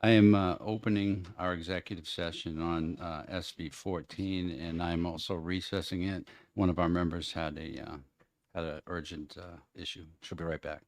I am opening our executive session on SB 14, and I'm also recessing it. One of our members had an urgent issue. She'll be right back.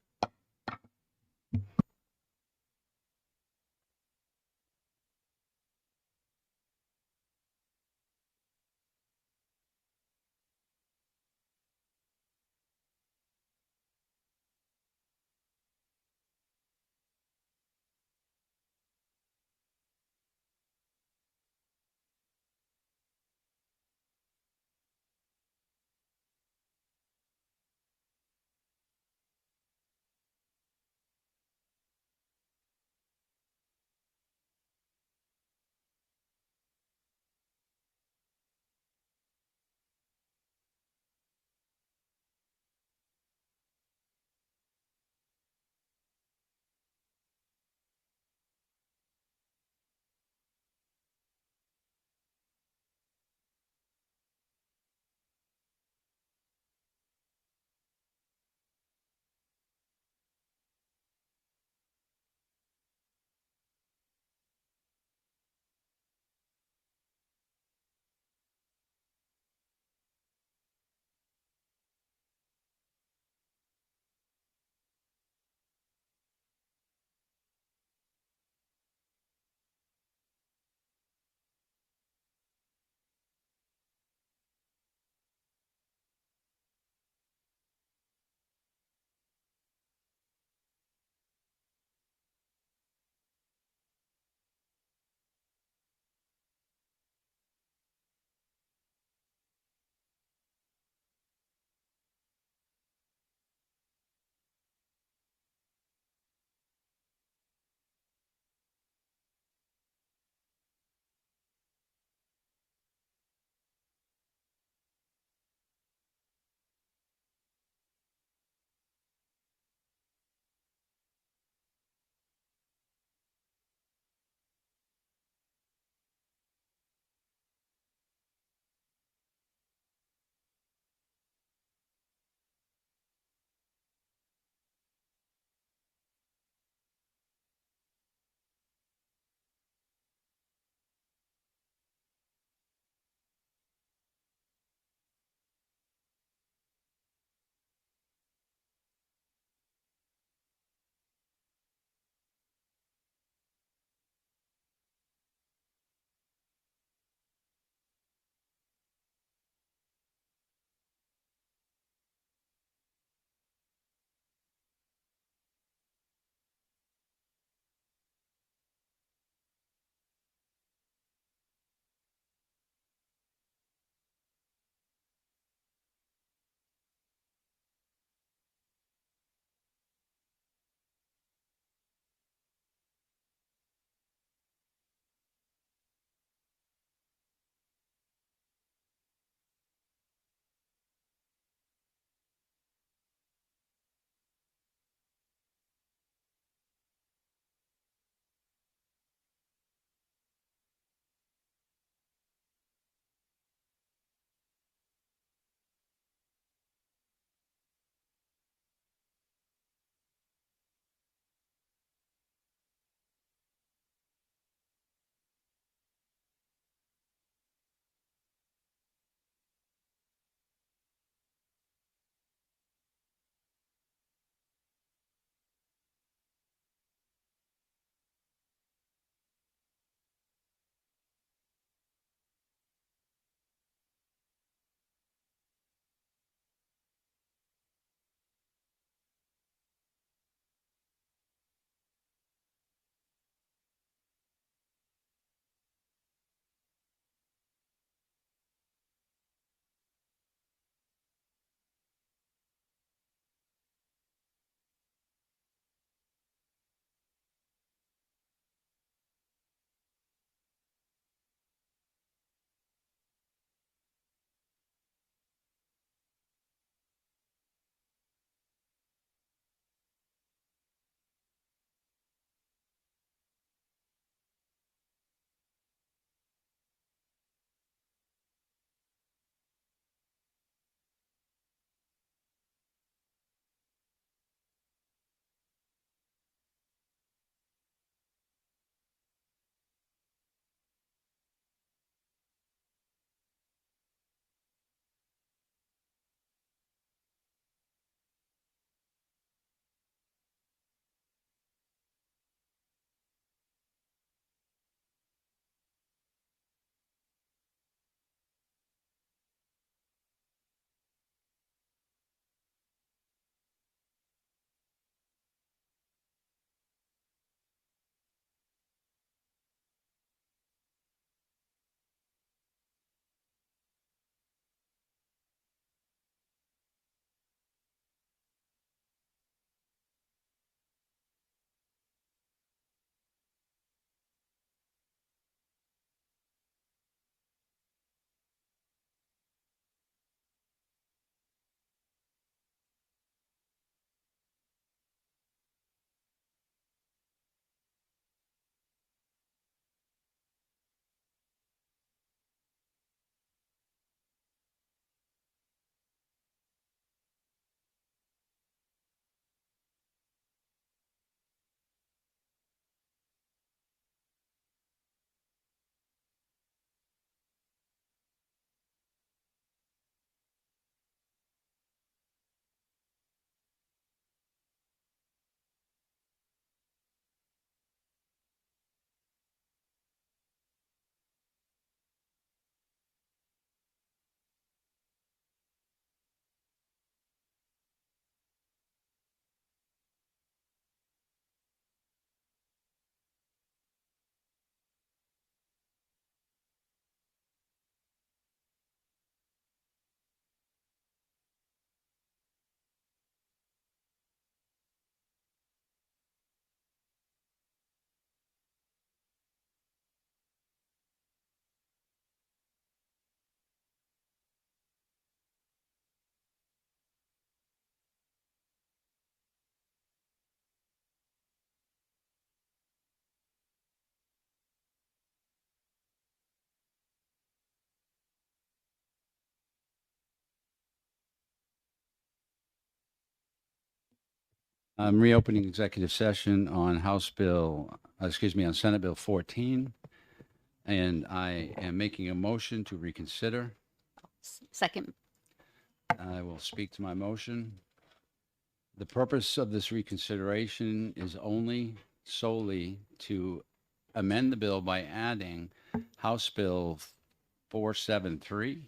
I'm reopening executive session on on Senate Bill 14, and I am making a motion to reconsider. Second. I will speak to my motion. The purpose of this reconsideration is solely to amend the bill by adding House Bill 473.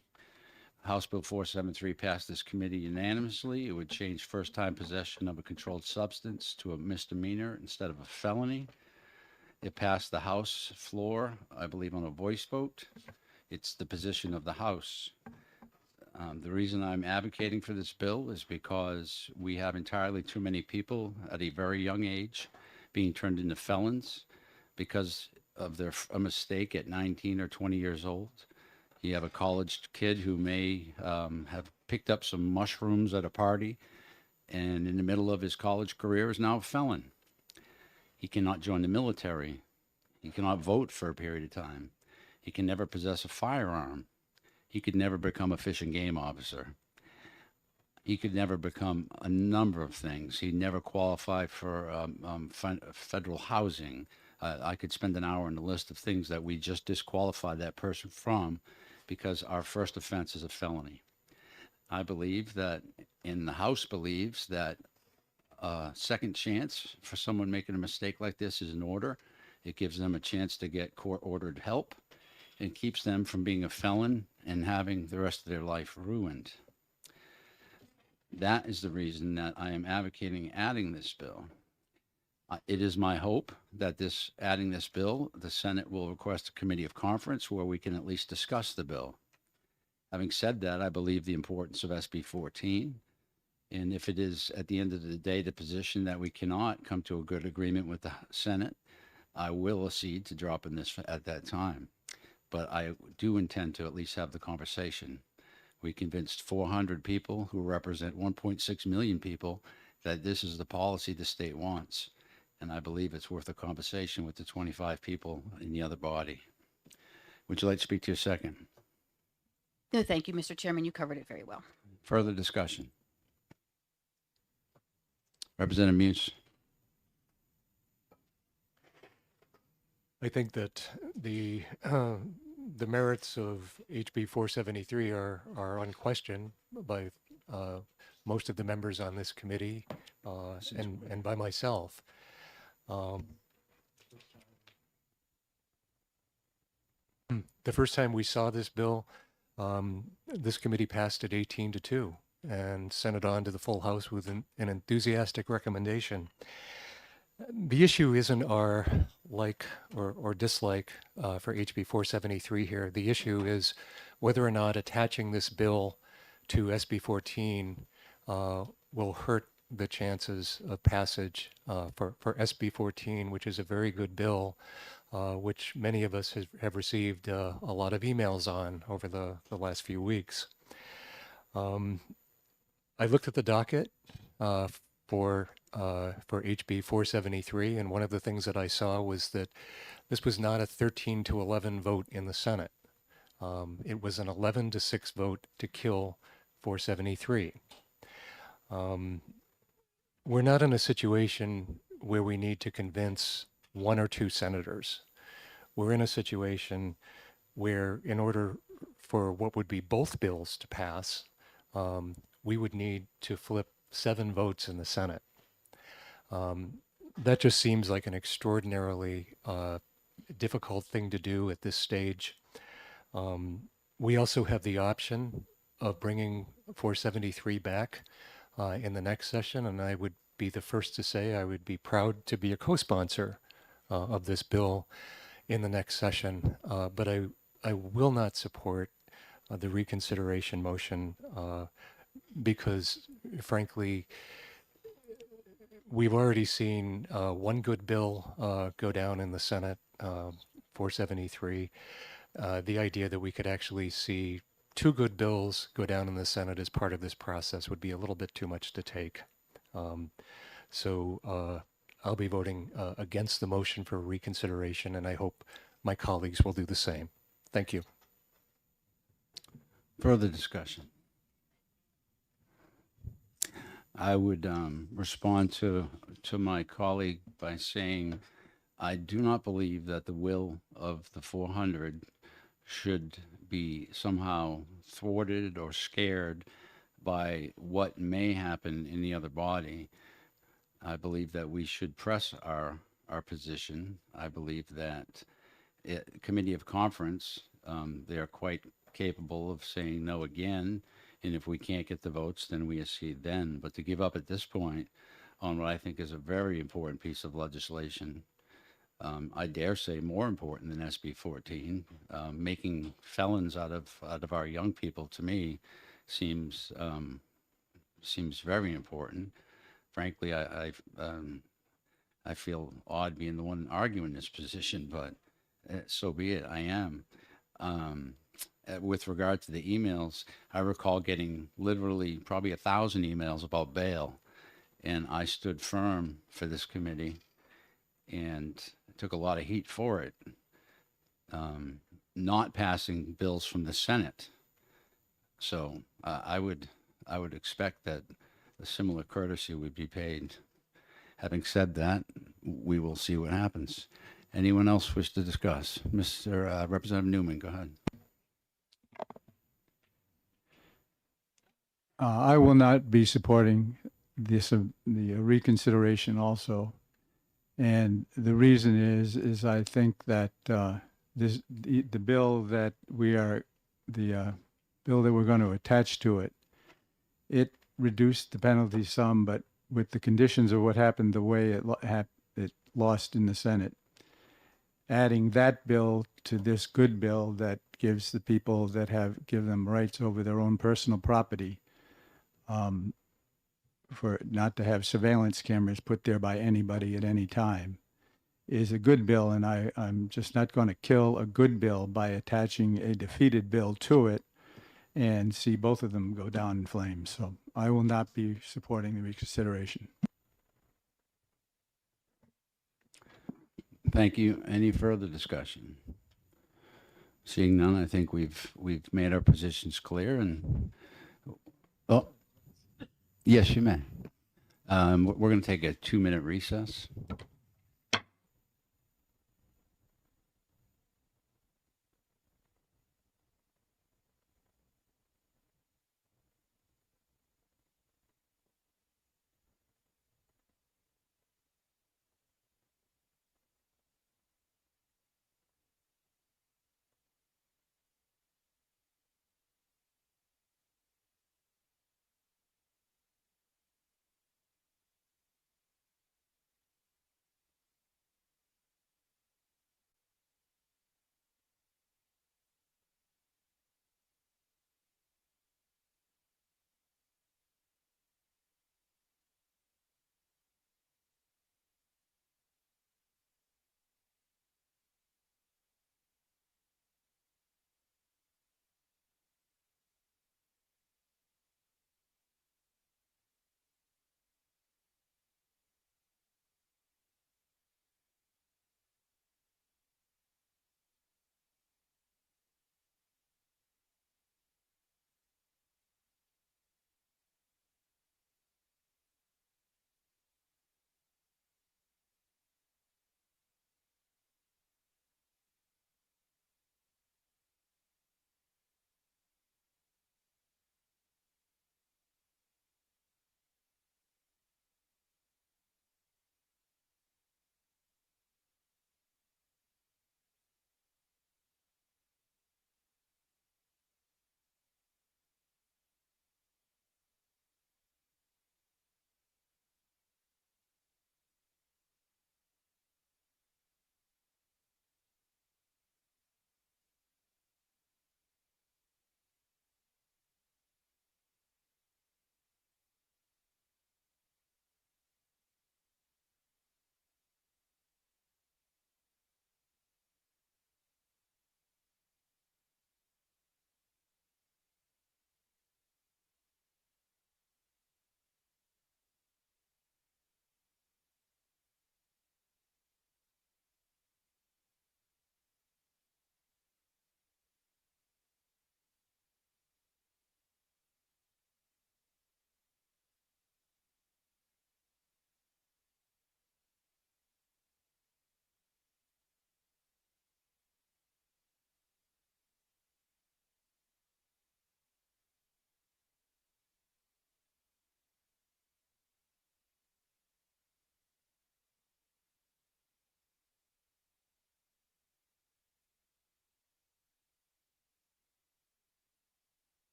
House Bill 473 passed this committee unanimously. It would change first-time possession of a controlled substance to a misdemeanor instead of a felony. It passed the House floor, I believe, on a voice vote. It's the position of the House. The reason I'm advocating for this bill is because we have entirely too many people at a very young age being turned into felons because of a mistake at 19 or 20 years old. You have a college kid who may have picked up some mushrooms at a party and in the middle of his college career is now a felon. He cannot join the military. He cannot vote for a period of time. He can never possess a firearm. He could never become a fish and game officer. He could never become a number of things. He'd never qualify for federal housing. I could spend an hour on the list of things that we just disqualified that person from because our first offense is a felony. I believe that, and the House believes that a second chance for someone making a mistake like this is in order. It gives them a chance to get court-ordered help and keeps them from being a felon and having the rest of their life ruined. That is the reason that I am advocating adding this bill. It is my hope that adding this bill, the Senate will request a committee of conference where we can at least discuss the bill. Having said that, I believe the importance of SB 14. And if it is at the end of the day the position that we cannot come to a good agreement with the Senate, I will accede to dropping this at that time. But I do intend to at least have the conversation. We convinced 400 people who represent 1.6 million people that this is the policy the state wants. And I believe it's worth a conversation with the 25 people in the other body. Would you like to speak to your second? No, thank you, Mr. Chairman. You covered it very well. Further discussion? Representative Muse. I think that the merits of HB 473 are unquestioned by most of the members on this committee and by myself. The first time we saw this bill, this committee passed it 18-2 and sent it on to the full House with an enthusiastic recommendation. The issue isn't our like or dislike for HB 473 here. The issue is whether or not attaching this bill to SB 14 will hurt the chances of passage for SB 14, which is a very good bill, which many of us have received a lot of emails on over the last few weeks. I looked at the docket for HB 473, and one of the things that I saw was that this was not a 13-11 vote in the Senate. It was an 11-6 vote to kill 473. We're not in a situation where we need to convince one or two senators. We're in a situation where, in order for what would be both bills to pass, we would need to flip 7 votes in the Senate. That just seems like an extraordinarily difficult thing to do at this stage. We also have the option of bringing 473 back in the next session, and I would be the first to say I would be proud to be a co-sponsor of this bill in the next session, but I will not support the reconsideration motion because, frankly, we've already seen one good bill go down in the Senate, 473. The idea that we could actually see 2 good bills go down in the Senate as part of this process would be a little bit too much to take. So I'll be voting against the motion for reconsideration, and I hope my colleagues will do the same. Thank you. Further discussion? I would respond to to my colleague by saying I do not believe that the will of the 400 should be somehow thwarted or scared by what may happen in the other body. I believe that we should press our position. I believe that committee of conference, they are quite capable of saying no again. And if we can't get the votes, then we accede then. But to give up at this point on what I think is a very important piece of legislation, I dare say more important than SB 14, making felons out of our young people, to me seems very important. Frankly, I feel odd being the one arguing this position, but so be it. I am. With regard to the emails, I recall getting literally probably 1,000 emails about bail, and I stood firm for this committee and took a lot of heat for it, not passing bills from the Senate. So I would expect that a similar courtesy would be paid. Having said that, we will see what happens. Anyone else wish to discuss? Mr. Representative Newman, go ahead. I will not be supporting this, the reconsideration also. And the reason is I think that the bill that the bill that we're going to attach to it, it reduced the penalty some, but with the conditions of what happened, the way it lost in the Senate, adding that bill to this good bill that gives the people that give them rights over their own personal property, for not to have surveillance cameras put there by anybody at any time, is a good bill. And I'm just not going to kill a good bill by attaching a defeated bill to it and see both of them go down in flames. So I will not be supporting the reconsideration. Thank you. Any further discussion? Seeing none, I think we've made our positions clear. And oh, yes, you may. We're going to take a 2-minute recess.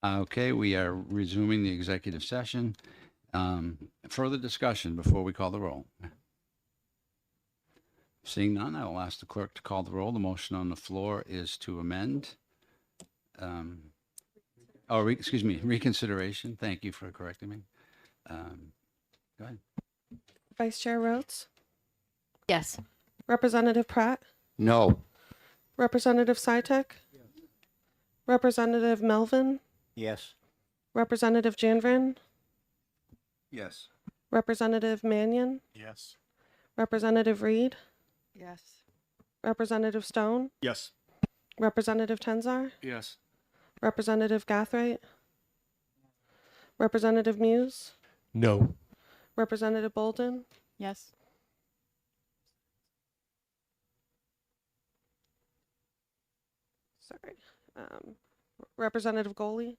Okay, we are resuming the executive session. Further discussion before we call the roll. Seeing none, I will ask the clerk to call the roll. The motion on the floor is to amend. Excuse me, reconsideration. Thank you for correcting me. Go ahead. Vice Chair Rhodes, Yes. Representative Pratt, No. Representative Sytek, Representative Melvin, Yes. Representative Janvrin, Yes. Representative Mannion, Yes. Representative Reed, Yes. Representative Stone, Yes. Representative Tenzar, Yes. Representative Gathright, Representative Muse, No. Representative Bolden, Yes. sorry, Representative Goley,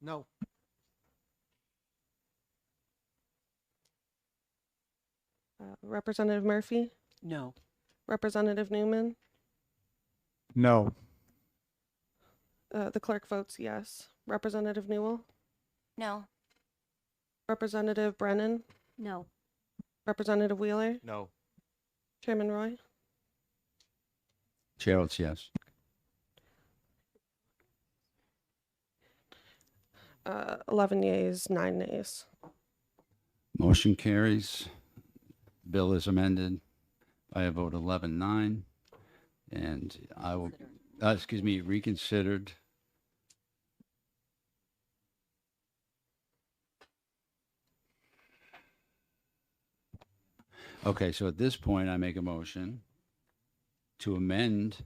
No. Representative Murphy, No. Representative Newman. No. The clerk votes yes. Representative Newell, No. Representative Brennan, No. Representative Wheeler, No. Chairman Roy. Chair votes yes. 11 yeas, 9 nays. Motion carries. Bill is amended by a vote 11-9. And I will, excuse me, reconsidered. Okay, so at this point, I make a motion to amend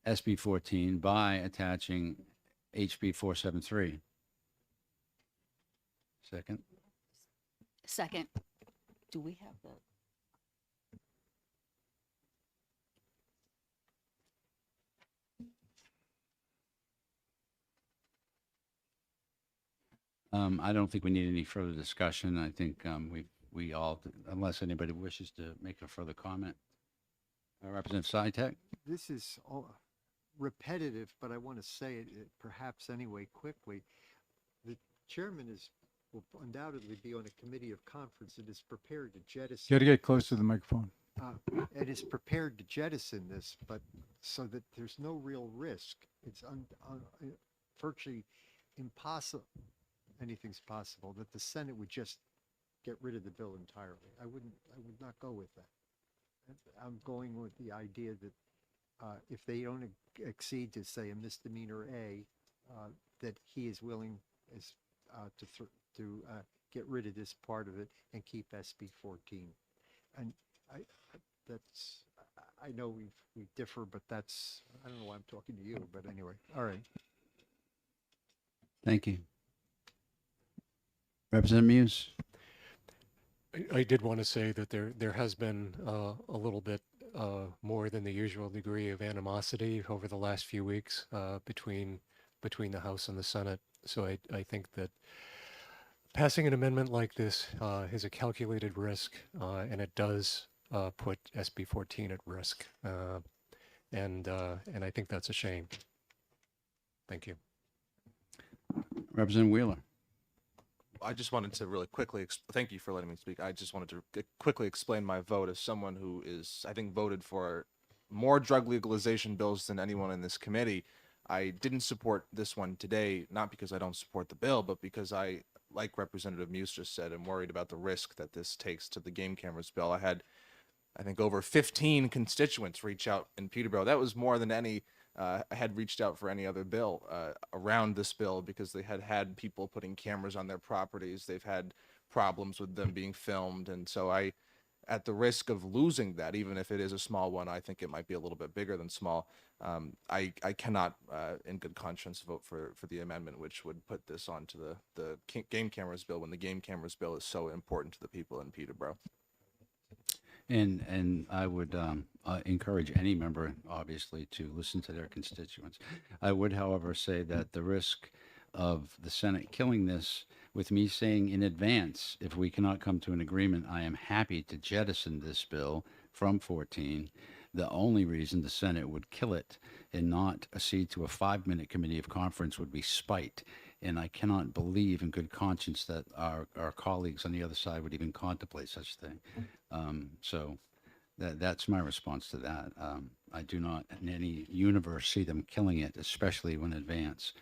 SB 14 by attaching HB 473. Second. Second. Do we have the? I don't think we need any further discussion. I think we all, unless anybody wishes to make a further comment. Representative Sytek? This is all repetitive, but I want to say it perhaps anyway quickly. The chairman will undoubtedly be on a committee of conference and is prepared to You got jettison. to get close to the microphone. And is prepared to jettison this, but so that there's no real risk. It's virtually impossible. Anything's possible that the Senate would just get rid of the bill entirely. I would not go with that. I'm going with the idea that if they don't exceed to say a misdemeanor A, that he is willing to get rid of this part of it and keep SB 14. And I know we differ, but I don't know why I'm talking to you, but anyway, all right. Thank you. Representative Muse? I did want to say that there has been a little bit more than the usual degree of animosity over the last few weeks between the House and the Senate. So I think that passing an amendment like this is a calculated risk, and it does put SB 14 at risk, and I think that's a shame. Thank you. Representative Wheeler? I just wanted to really quickly, thank you for letting me speak. I just wanted to quickly explain my vote as someone who is, I think, voted for more drug legalization bills than anyone in this committee. I didn't support this one today, not because I don't support the bill, but because I, like Representative Muse just said, am worried about the risk that this takes to the game cameras bill. I had, I think, over 15 constituents reach out in Peterborough. That was more than any I had reached out for any other bill around this bill, because they had people putting cameras on their properties. They've had problems with them being filmed. And so at the risk of losing that, even if it is a small one, I think it might be a little bit bigger than small. I cannot, in good conscience, vote for the amendment, which would put this onto the game cameras bill, when the game cameras bill is so important to the people in Peterborough. And I would encourage any member, obviously, to listen to their constituents. I would, however, say that the risk of the Senate killing this, with me saying in advance, if we cannot come to an agreement, I am happy to jettison this bill from 14. The only reason the Senate would kill it and not accede to a 5-minute committee of conference would be spite. And I cannot believe in good conscience that our colleagues on the other side would even contemplate such a thing. So that's my response to that. I do not in any universe see them killing it, especially when advance.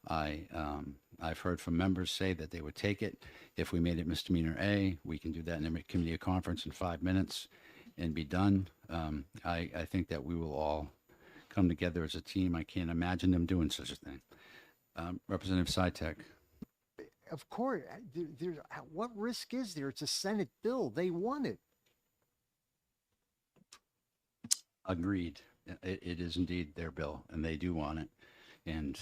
I've heard from members say that they would take it if we made it misdemeanor A. We can do that in a committee of conference in 5 minutes and be done. I think that we will all come together as a team. I can't imagine them doing such a thing. Representative Sytek. Of course, what risk is there? It's a Senate bill. They want it. Agreed. It is indeed their bill, and they do want it. And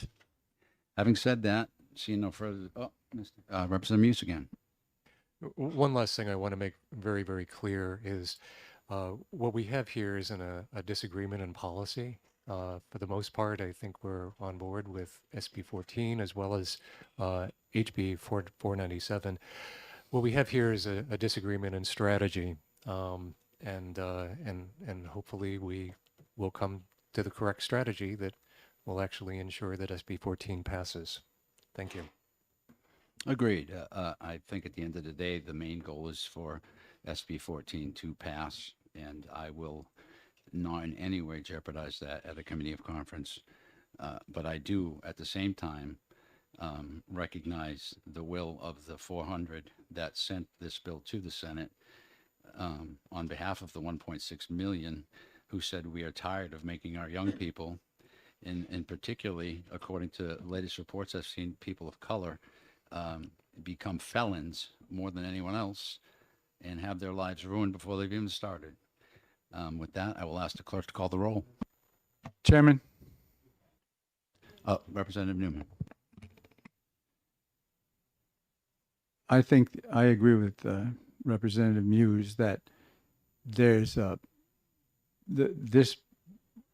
having said that, seeing no further, Representative Muse again. One last thing I want to make very, very clear is what we have here isn't a disagreement in policy. For the most part, I think we're on board with SB 14 as well as HB 497. What we have here is a disagreement in strategy, and hopefully we will come to the correct strategy that will actually ensure that SB 14 passes. Thank you. Agreed. I think at the end of the day, the main goal is for SB 14 to pass, and I will not in any way jeopardize that at a committee of conference. But I do, at the same time, recognize the will of the 400 that sent this bill to the Senate on behalf of the 1.6 million who said we are tired of making our young people, and particularly, according to latest reports I've seen, people of color, become felons more than anyone else and have their lives ruined before they've even started. With that, I will ask the clerk to call the roll. Chairman, Representative Newman. I think I agree with Representative Muse that there's this.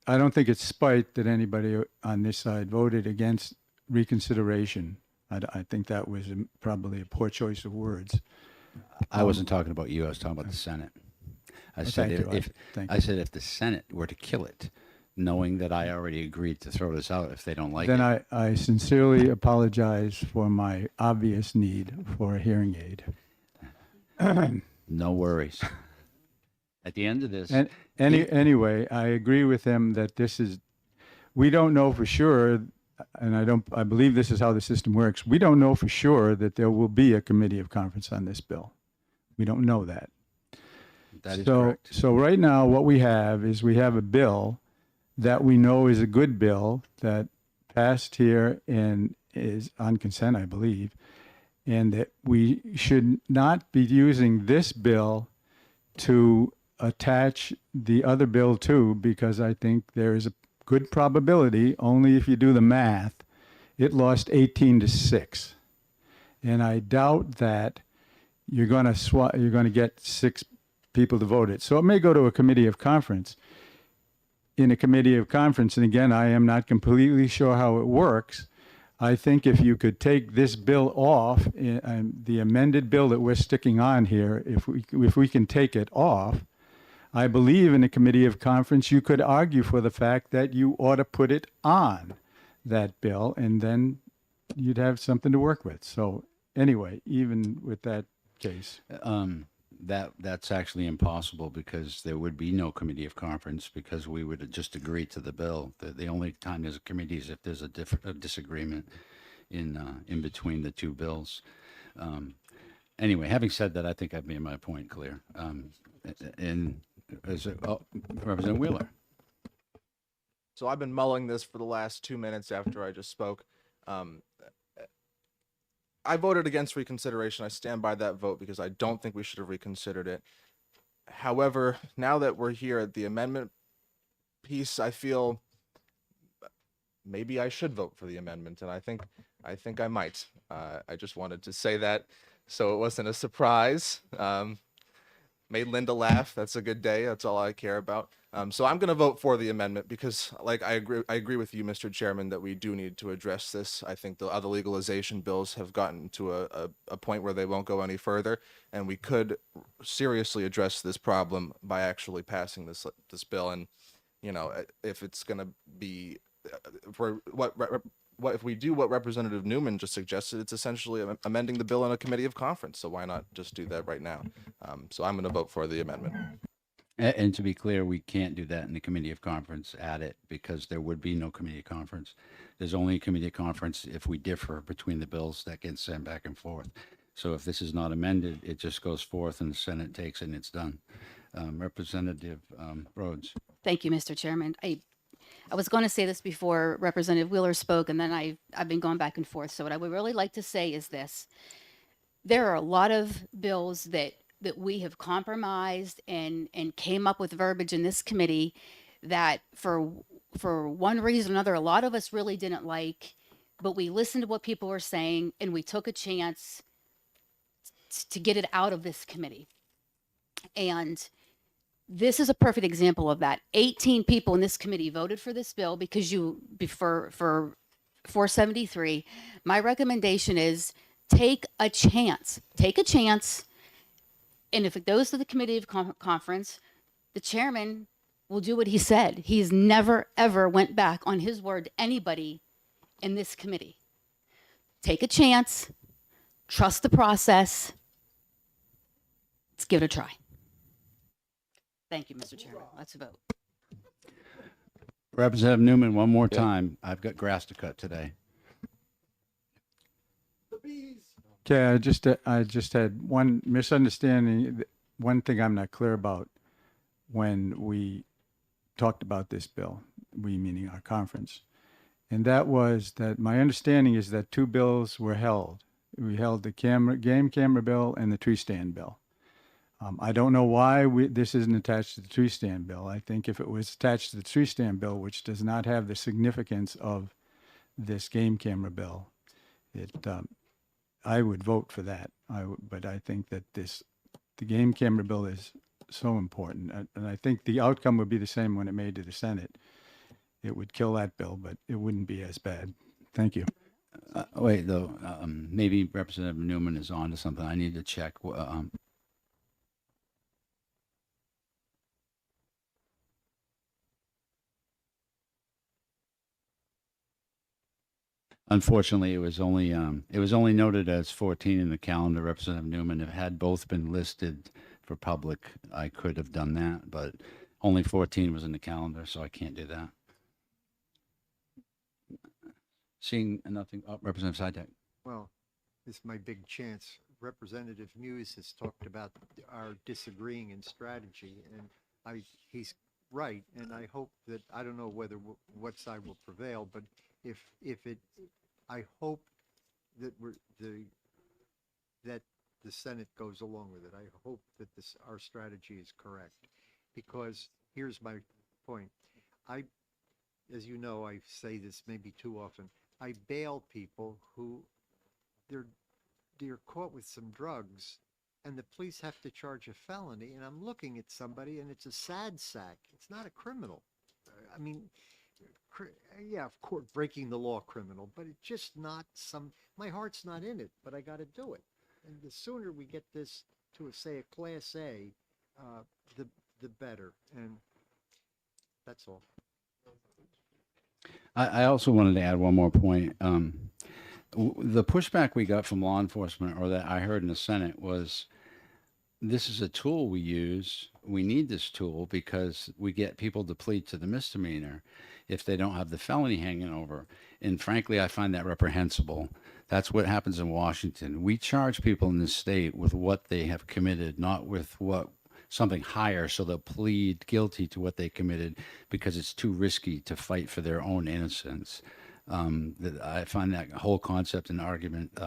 I don't think it's spite that anybody on this side voted against reconsideration. I think that was probably a poor choice of words. I wasn't talking about you. I was talking about the Senate. I said thank you. if Thank I you. said if the Senate were to kill it, knowing that I already agreed to throw this out if they don't like Then it. I sincerely apologize for my obvious need for a hearing aid. No worries. At the end of this, And anyway, I agree with him that this is, we don't know for sure, and I believe this is how the system works. We don't know for sure that there will be a committee of conference on this bill. We don't know that. that is So, correct. so right now, what we have is we have a bill that we know is a good bill that passed here and is on consent, I believe, and that we should not be using this bill to attach the other bill to, because I think there is a good probability, only if you do the math, it lost 18-6. And I doubt that you're going to get 6 people to vote it. So it may go to a committee of conference. In a committee of conference, and again, I am not completely sure how it works. I think if you could take this bill off, the amended bill that we're sticking on here, if we can take it off, I believe in a committee of conference, you could argue for the fact that you ought to put it on that bill, and then you'd have something to work with. So anyway, even with that case. That's actually impossible because there would be no committee of conference because we would just agree to the bill. The only time there's a committee is if there's a disagreement in between the two bills. Anyway, having said that, I think I've made my point clear. Representative Wheeler. So I've been mulling this for the last 2 minutes after I just spoke. I voted against reconsideration. I stand by that vote because I don't think we should have reconsidered it. However, now that we're here at the amendment piece, I feel maybe I should vote for the amendment, and I think I might. I just wanted to say that so it wasn't a surprise. Made Linda laugh. That's a good day. That's all I care about. So I'm going to vote for the amendment because, like, I agree with you, Mr. Chairman, that we do need to address this. I think the other legalization bills have gotten to a point where they won't go any further, and we could seriously address this problem by actually passing this bill. And You know, if it's going to be for what if we do what Representative Newman just suggested, it's essentially amending the bill in a committee of conference. So why not just do that right now? So I'm going to vote for the amendment. And to be clear, we can't do that in the committee of conference at it because there would be no committee of conference. There's only a committee of conference if we differ between the bills that get sent back and forth. So if this is not amended, it just goes forth and the Senate takes it and it's done. Representative Rhodes. Thank you, Mr. Chairman. I was going to say this before Representative Wheeler spoke, and then I've been going back and forth. So what I would really like to say is this. There are a lot of bills that we have compromised and came up with verbiage in this committee that for one reason or another, a lot of us really didn't like, but we listened to what people were saying and we took a chance to get it out of this committee. And this is a perfect example of that. 18 people in this committee voted for this bill because for 473. My recommendation is take a chance. Take a chance. And if it goes to the committee of conference, the chairman will do what he said. He's never, ever went back on his word to anybody in this committee. Take a chance. Trust the process. Let's give it a try. Thank you, Mr. Chairman. Let's vote. Representative Newman, one more time. I've got grass to cut today. Okay, I just had one misunderstanding. One thing I'm not clear about when we talked about this bill, we meaning our conference, and that was that my understanding is that two bills were held. We held the game camera bill and the tree stand bill. I don't know why this isn't attached to the tree stand bill. I think if it was attached to the tree stand bill, which does not have the significance of this game camera bill, I would vote for that. But I think that the game camera bill is so important. And I think the outcome would be the same when it made to the Senate. It would kill that bill, but it wouldn't be as bad. Thank you. Wait, though, maybe Representative Newman is on to something. I need to check. Unfortunately, it was only noted as 14 in the calendar. Representative Newman, if had both been listed for public, I could have done that, but only 14 was in the calendar, so I can't do that. Seeing nothing, Representative Sidek. Well, this is my big chance. Representative Muse has talked about our disagreeing in strategy, and he's right. And I hope that, I don't know what side will prevail, but I hope that that the Senate goes along with it. I hope that our strategy is correct, because here's my point. As you know, I say this maybe too often. I bail people who they're caught with some drugs, and the police have to charge a felony. And I'm looking at somebody, and it's a sad sack. It's not a criminal. I mean, yeah, of course, breaking the law criminal, but it's just not my heart's not in it, but I got to do it. And the sooner we get this to say a Class A, the better. And that's all. I also wanted to add one more point. The pushback we got from law enforcement, or that I heard in the Senate, was this is a tool we use. We need this tool because we get people to plead to the misdemeanor if they don't have the felony hanging over. And frankly, I find that reprehensible. That's what happens in Washington. We charge people in this state with what they have committed, not with something higher, so they'll plead guilty to what they committed because it's too risky to fight for their own innocence. I find that whole concept and argument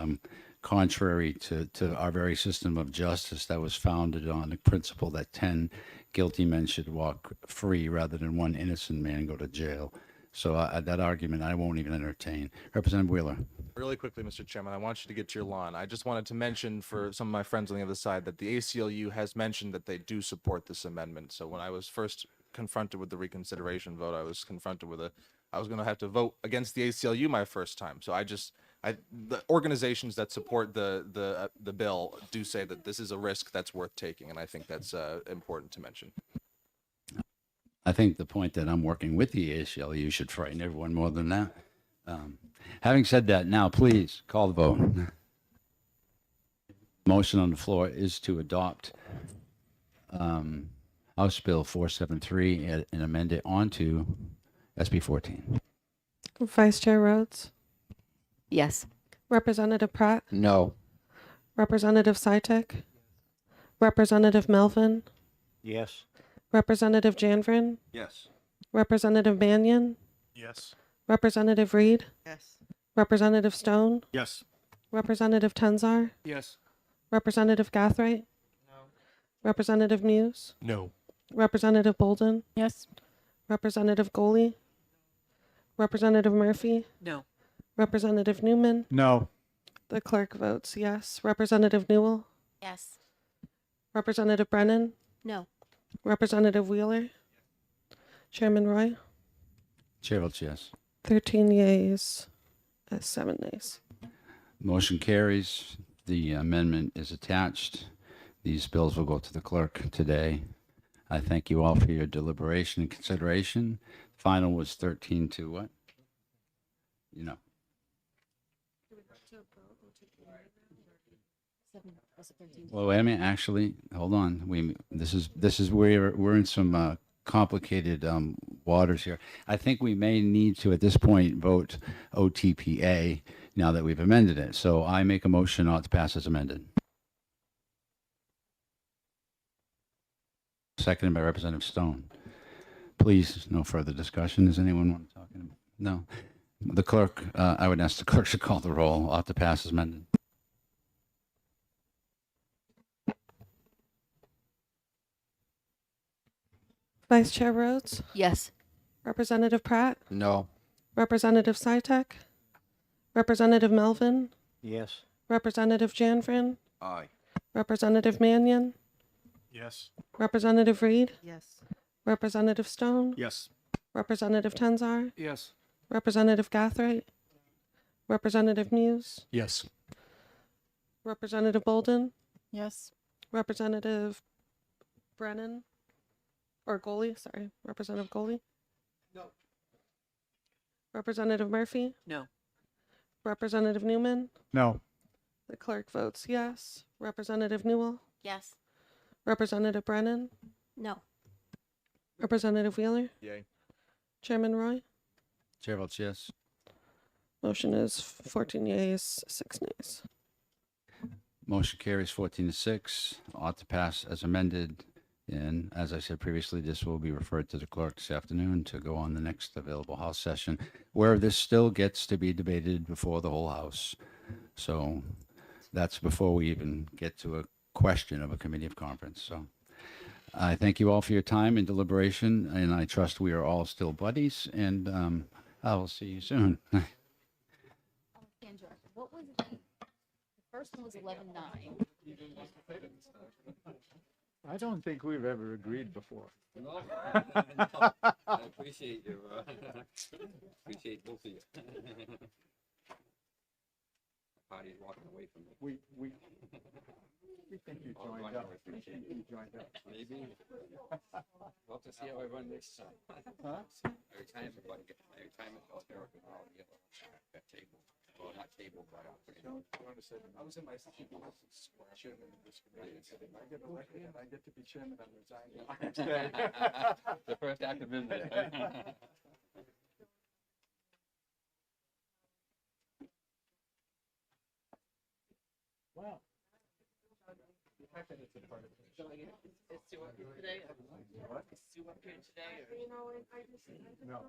contrary to our very system of justice that was founded on the principle that 10 guilty men should walk free rather than one innocent man go to jail. So that argument I won't even entertain. Representative Wheeler. Really quickly, Mr. Chairman, I want you to get to your lawn. I just wanted to mention for some of my friends on the other side that the ACLU has mentioned that they do support this amendment. So when I was first confronted with the reconsideration vote, I was confronted with I was going to have to vote against the ACLU my first time. So the organizations that support the bill do say that this is a risk that's worth taking, and I think that's important to mention. I think the point that I'm working with the ACLU should frighten everyone more than that. Having said that, now please call the vote. Motion on the floor is to adopt House Bill 473 and amend it onto SB 14. Vice Chair Rhodes, Yes. Representative Pratt, No. Representative Sitek, Representative Melvin, Yes. Representative Janvrin, Yes. Representative Mannion, Yes. Representative Reed, Yes. Representative Stone, Yes. Representative Tenzar, Yes. Representative Gathright, Representative Muse, No. Representative Bolden, Yes. Representative Goley, Representative Murphy, No. Representative Newman. No. The clerk votes yes. Representative Newell, Yes. Representative Brennan, No. Representative Wheeler, Chairman Roy. Chair votes yes. 13 yeas, 7 nays. Motion carries. The amendment is attached. These bills will go to the clerk today. I thank you all for your deliberation and consideration. Final was 13 to what? You know. Well, wait a minute. Actually, hold on. This is where we're in some complicated waters here. I think we may need to at this point vote OTPA now that we've amended it. So I make a motion not to pass as amended. Seconded by Representative Stone. Please, no further discussion. Does anyone want to talk? No. The clerk, I would ask the clerk to call the roll. Ought to pass as amended. Vice Chair Rhodes, Yes. Representative Pratt, No. Representative Sitek, Representative Melvin, Yes. Representative Janvrin, Aye. Representative Mannion, Yes. Representative Reed, Yes. Representative Stone, Yes. Representative Tenzar, Yes. Representative Gathright, Representative Muse, Yes. Representative Bolden, Yes. Representative Brennan, or Goley, sorry, Representative Goley. No. Representative Murphy, No. Representative Newman. No. The clerk votes yes. Representative Newell, Yes. Representative Brennan, No. Representative Wheeler, Yay. Chairman Roy. Chair votes yes. Motion is 14 yeas, 6 nays. Motion carries 14 to 6. Ought to pass as amended. And as I said previously, this will be referred to the clerk this afternoon to go on the next available House session, where this still gets to be debated before the whole House. So that's before we even get to a question of a committee of conference. So I thank you all for your time and deliberation, and I trust we are all still buddies, and I will see you soon. Alexandra, what was the first one was 11-9. I don't think we've ever agreed before. I appreciate you. Appreciate both of you. Party's walking away from me. We think you Oh, joined right, up. I appreciate it. You joined up. Maybe. We'll have to see how I run next time. Huh? My retirement, but my retirement goes there with all the other that table. Well, not table, but I'll put it on. I was in my chairman of this committee and said, if I get elected and I get to be chairman, I'm resigning. The first act of business. Wow. No.